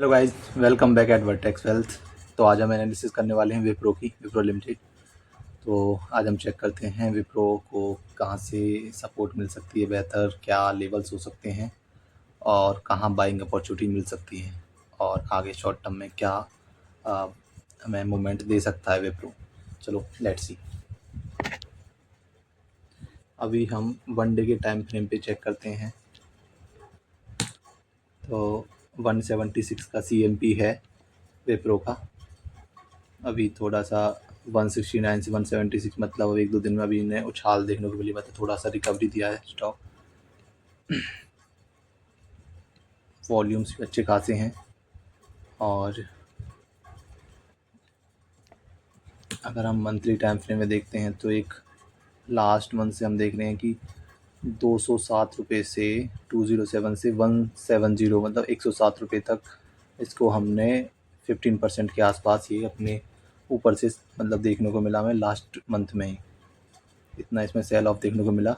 Hello guys, welcome back at vertex wealth. तो आज हम एनालिसिस करने वाले हैं विप्रो लिमिटेड। तो आज हम चेक करते हैं विप्रो को कहाँ से सपोर्ट मिल सकती है, बेहतर क्या लेवल्स हो सकते हैं और कहाँ बाइंग अपॉर्चुनिटी मिल सकती है और आगे शॉर्ट टर्म में क्या आ, हमें मूवमेंट दे सकता है विप्रो। चलो लेट्स सी। अभी हम 1 डे के टाइम फ्रेम पे चेक करते हैं। तो 176 का CMP है विप्रो का। अभी थोड़ा सा 169 से 176 मतलब अब 1-2 दिन में अभी इन्हें उछाल देखने को मिली, मतलब थोड़ा सा रिकवरी दिया है स्टॉक। वॉल्यूम्स भी अच्छे खासे हैं और अगर हम मंथली टाइम फ्रेम में देखते हैं तो एक लास्ट मंथ से हम देख रहे हैं कि 207 रुपये से 207 से 170 मतलब 107 रुपये तक इसको हमने 15% के आसपास ये अपने ऊपर से मतलब देखने को मिला हमें लास्ट मंथ में ही इतना इसमें सेल ऑफ देखने को मिला।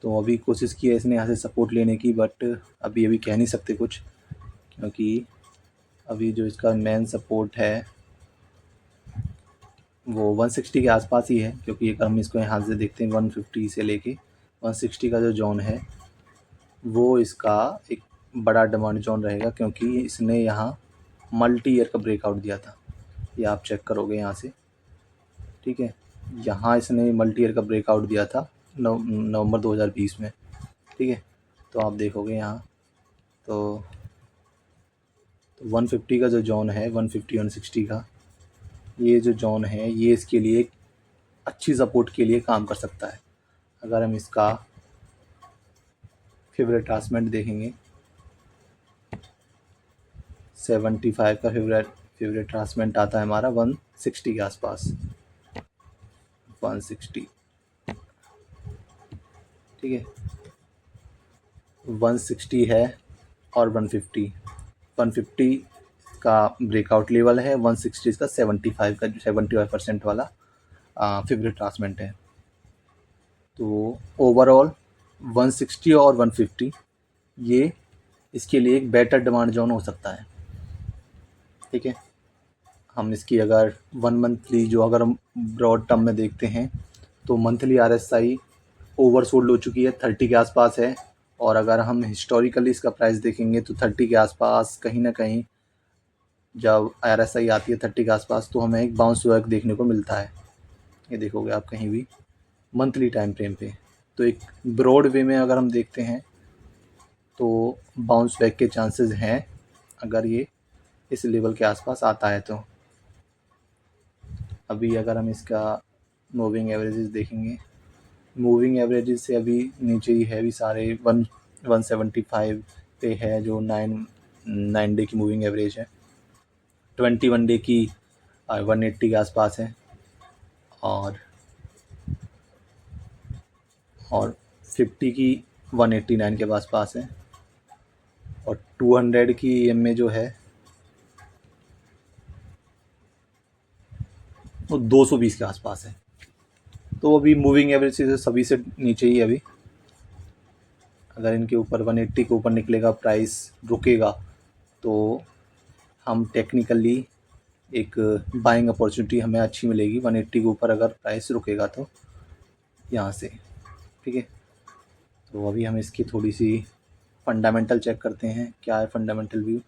तो अभी कोशिश की है इसने यहाँ से सपोर्ट लेने की, बट अभी कह नहीं सकते कुछ, क्योंकि अभी जो इसका मेन सपोर्ट है वो 160 के आसपास ही है। क्योंकि अगर हम इसको यहाँ से देखते हैं 150 से लेके 160 का जो जोन है वो इसका एक बड़ा डिमांड जोन रहेगा, क्योंकि इसने यहाँ मल्टी ईयर का ब्रेकआउट दिया था। ये आप चेक करोगे यहाँ से, ठीक है। यहाँ इसने मल्टी ईयर का ब्रेकआउट दिया था नवंबर 2020 में, ठीक है। तो आप देखोगे यहाँ तो 150 का जो जोन है 150 160 का ये जो जोन है ये इसके लिए एक अच्छी सपोर्ट के लिए काम कर सकता है। अगर हम इसका फेवरेट ट्रांसमेंट देखेंगे 75 का फेवरेट ट्रांसमेंट आता है हमारा 160 के आसपास, 160, ठीक है। 160 है और 150 का ब्रेकआउट लेवल है, 160 इसका 75% वाला फेवरेट ट्रांसमेंट है। तो ओवरऑल 160 और 150 ये इसके लिए एक बेटर डिमांड जोन हो सकता है, ठीक है। हम इसकी अगर 1 मंथली जो अगर हम ब्रॉड टर्म में देखते हैं तो मंथली RSI ओवरसोल्ड हो चुकी है, 30 के आसपास है। और अगर हम हिस्टोरिकली इसका प्राइस देखेंगे तो 30 के आसपास कहीं ना कहीं जब RSI आती है 30 के आसपास तो हमें एक बाउंस बैक देखने को मिलता है। ये देखोगे आप कहीं भी मंथली टाइम फ्रेम पे। तो एक ब्रॉड वे में अगर हम देखते हैं तो बाउंस बैक के चांसेस हैं अगर ये इस लेवल के आसपास आता है तो। अभी अगर हम इसका मूविंग एवरेजेस देखेंगे, मूविंग एवरेजेस से अभी नीचे ही है, अभी सारे 175 पे है जो 9 डे की मूविंग एवरेज है। 21 डे की 180 के आसपास है और 50 की 189 के आसपास है और 200 की EMA जो है वो 220 के आसपास है। तो अभी मूविंग एवरेज से सभी से नीचे ही अभी। अगर इनके ऊपर 180 के ऊपर निकलेगा, प्राइस रुकेगा, तो हम टेक्निकली एक बाइंग अपॉर्चुनिटी हमें अच्छी मिलेगी 180 के ऊपर अगर प्राइस रुकेगा तो यहाँ से, ठीक है। तो अभी हम इसकी थोड़ी सी फंडामेंटल चेक करते हैं क्या है फंडामेंटल व्यू।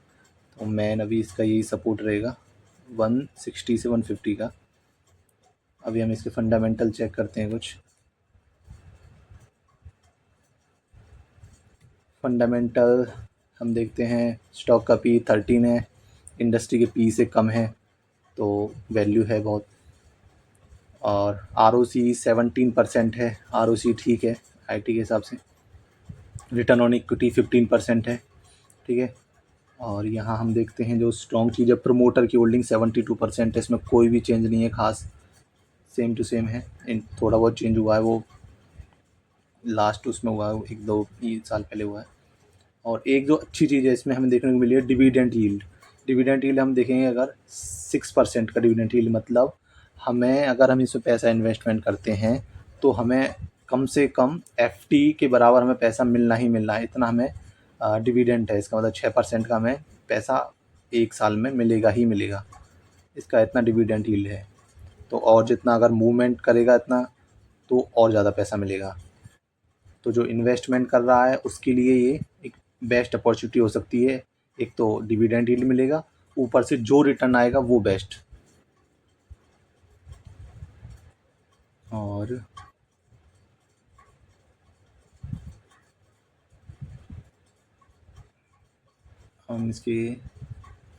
तो मैन अभी इसका यही सपोर्ट रहेगा 160 से 150 का। अभी हम इसके फंडामेंटल चेक करते हैं कुछ फंडामेंटल। हम देखते हैं स्टॉक का P 13 है, इंडस्ट्री के P से कम है, तो वैल्यू है बहुत। और ROC 17% है, ROC ठीक है IT के हिसाब से। रिटर्न ऑन इक्विटी 15% है, ठीक है। और यहाँ हम देखते हैं जो स्ट्रॉन्ग चीज़ है, प्रमोटर की होल्डिंग 72% है, इसमें कोई भी चेंज नहीं है खास, सेम टू सेम है। थोड़ा बहुत चेंज हुआ है वो लास्ट उसमें हुआ है 1-2 साल पहले हुआ है। और एक जो अच्छी चीज़ है इसमें हमें देखने को मिली है डिविडेंड यील्ड। डिविडेंड यील्ड हम देखेंगे अगर 6% का डिविडेंड यील्ड, मतलब हमें अगर हम इसमें पैसा इन्वेस्टमेंट करते हैं तो हमें कम से कम FD के बराबर हमें पैसा मिलना ही मिलना है, इतना हमें डिविडेंड है। इसका मतलब 6% का हमें पैसा 1 साल में मिलेगा ही मिलेगा, इसका इतना डिविडेंड यील्ड है। तो और जितना अगर मूवमेंट करेगा इतना, तो और ज़्यादा पैसा मिलेगा। तो जो इन्वेस्टमेंट कर रहा है उसके लिए ये एक बेस्ट अपॉर्चुनिटी हो सकती है। एक तो डिविडेंड यील्ड मिलेगा, ऊपर से जो रिटर्न आएगा वो बेस्ट। और हम इसके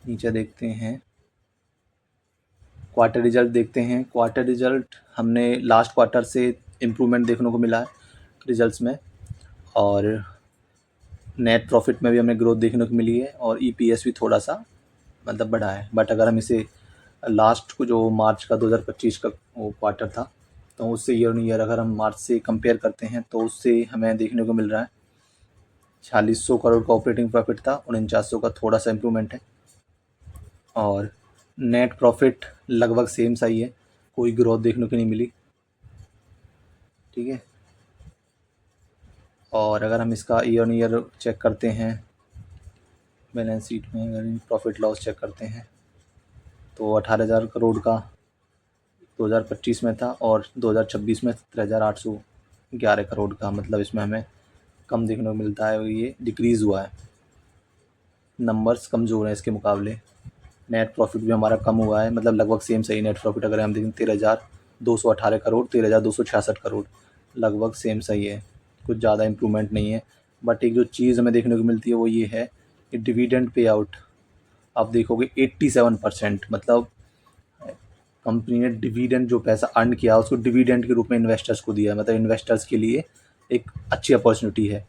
नीचे देखते हैं, क्वार्टर रिजल्ट देखते हैं। क्वार्टर रिजल्ट हमने लास्ट क्वार्टर से इम्प्रूवमेंट देखने को मिला है रिजल्ट्स में, और नेट प्रॉफिट में भी हमें ग्रोथ देखने को मिली है, और ईपीएस भी थोड़ा सा मतलब बढ़ा है। बट अगर हम इसे लास्ट को जो मार्च का 2025 का वो क्वार्टर था, तो उससे ईयर ऑन ईयर अगर हम मार्च से कंपेयर करते हैं तो उससे हमें देखने को मिल रहा है 4600 करोड़ का ऑपरेटिंग प्रॉफिट था, 4900 का थोड़ा सा इम्प्रूवमेंट है। और नेट प्रॉफिट लगभग सेम सा ही है, कोई ग्रोथ देखने को नहीं मिली। ठीक है। और अगर हम इसका ईयर ऑन ईयर चेक करते हैं, बैलेंस शीट में अगर प्रॉफिट लॉस चेक करते हैं, तो 18,000 करोड़ का 2025 में था, और 2026 में 17,811 करोड़ का, मतलब इसमें हमें कम देखने को मिलता है, ये डिक्रीज़ हुआ है, नंबर्स कमज़ोर हैं इसके मुकाबले। नेट प्रॉफिट भी हमारा कम हुआ है, मतलब लगभग सेम सही नेट प्रॉफिट अगर हम देखें 13,218 करोड़, 13,266 करोड़, लगभग सेम सही है, कुछ ज़्यादा इम्प्रूवमेंट नहीं है। बट एक जो चीज़ हमें देखने को मिलती है वो ये है कि डिविडेंड पे आउट आप देखोगे 87%, मतलब कंपनी ने डिविडेंड जो पैसा अर्न किया उसको डिविडेंड के रूप में इन्वेस्टर्स को दिया है। मतलब इन्वेस्टर्स के लिए एक अच्छी अपॉर्चुनिटी है।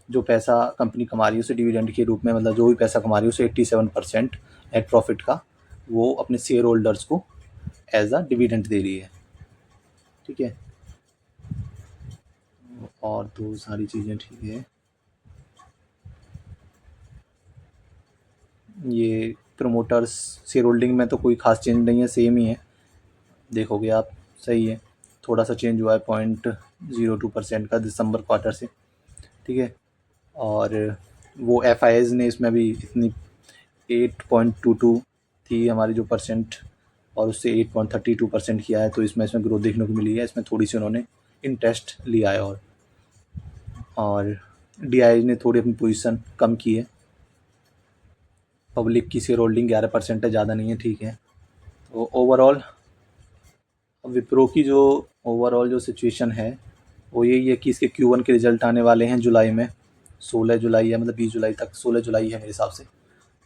जो पैसा कंपनी कमा रही है उसे डिविडेंड के रूप में, मतलब जो भी पैसा कमा रही है उसे 87% नेट प्रॉफिट का वो अपने शेयर होल्डर्स को एज अ डिविडेंड दे रही है। ठीक है। और तो सारी चीज़ें ठीक है। ये प्रमोटर्स शेयर होल्डिंग में तो कोई ख़ास चेंज नहीं है, सेम ही है, देखोगे आप, सही है। थोड़ा सा चेंज हुआ है 0.02% का दिसंबर क्वार्टर से। ठीक है। और वो एफ ने इसमें भी इतनी 8.22 थी हमारी जो परसेंट, और उससे 8.32% किया है, तो इसमें ग्रोथ देखने को मिली है। इसमें थोड़ी सी उन्होंने इंटरेस्ट लिया है, और डी ने थोड़ी अपनी पोजीशन कम की है। पब्लिक की शेयर होल्डिंग 11% है, ज़्यादा नहीं है, ठीक है। तो ओवरऑल विप्रो की जो ओवरऑल जो सिचुएशन है वो यही है कि इसके Q1 के रिज़ल्ट आने वाले हैं जुलाई में, 16 जुलाई है, मतलब 20 जुलाई तक, 16 जुलाई है मेरे हिसाब से।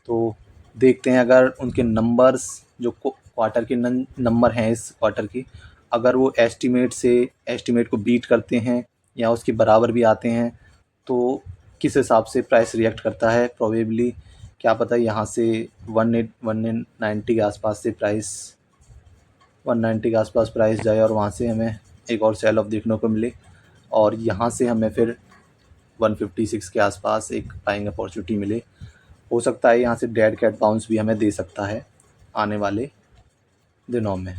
तो देखते हैं अगर उनके नंबर्स जो क्वार्टर के नंबर हैं इस क्वार्टर की, अगर वो एस्टीमेट को बीट करते हैं या उसके बराबर भी आते हैं, तो किस हिसाब से प्राइस रिएक्ट करता है। प्रोबेबली क्या पता यहाँ से 190 के आसपास से प्राइस 190 के आसपास प्राइस जाए, और वहाँ से हमें एक और सेल ऑफ देखने को मिले, और यहाँ से हमें फिर 156 के आसपास एक बाइंग अपॉर्चुनिटी मिले। हो सकता है यहाँ से डेड कैट बाउंस भी हमें दे सकता है आने वाले दिनों में।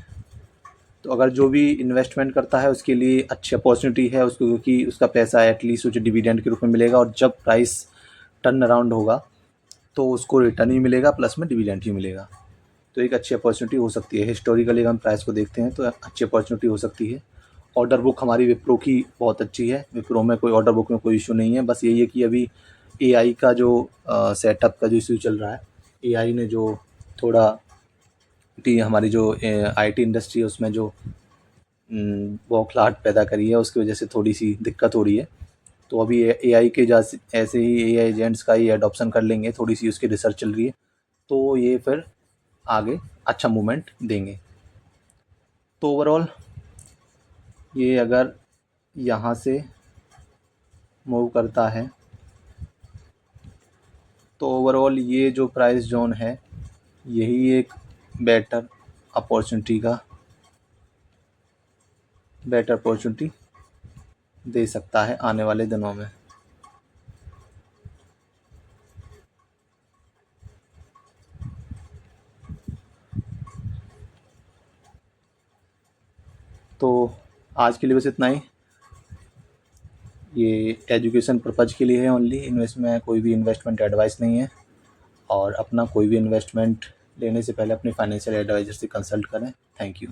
तो अगर जो भी इन्वेस्टमेंट करता है उसके लिए अच्छी अपॉर्चुनिटी है उसको, क्योंकि उसका पैसा एटलीस्ट उसे डिविडेंड के रूप में मिलेगा, और जब प्राइस टर्न अराउंड होगा तो उसको रिटर्न भी मिलेगा, प्लस में डिविडेंड भी मिलेगा। तो एक अच्छी अपॉर्चुनिटी हो सकती है। हिस्टोरिकली अगर हम प्राइस को देखते हैं तो अच्छी अपॉर्चुनिटी हो सकती है। ऑर्डर बुक हमारी विप्रो की बहुत अच्छी है, विप्रो में कोई ऑर्डर बुक में कोई इशू नहीं है। बस यही है कि अभी एआई का जो सेटअप का जो इशू चल रहा है, एआई ने जो थोड़ा हमारी जो आईटी इंडस्ट्री है उसमें जो बौखलाहट पैदा करी है, उसकी वजह से थोड़ी सी दिक्कत हो रही है। तो अभी एआई के ऐसे ही एआई एजेंट्स का ही एडॉप्शन कर लेंगे, थोड़ी सी उसकी रिसर्च चल रही है, तो ये फिर आगे अच्छा मूवमेंट देंगे। तो ओवरऑल ये अगर यहाँ से मूव करता है तो ओवरऑल ये जो प्राइस जोन है यही एक बेटर अपॉर्चुनिटी दे सकता है आने वाले दिनों में। तो आज के लिए बस इतना ही। ये एजुकेशन पर्पज़ के लिए है ओनली, इनमें कोई भी इन्वेस्टमेंट एडवाइस नहीं है। और अपना कोई भी इन्वेस्टमेंट लेने से पहले अपने फाइनेंशियल एडवाइज़र से कंसल्ट करें। Thank you.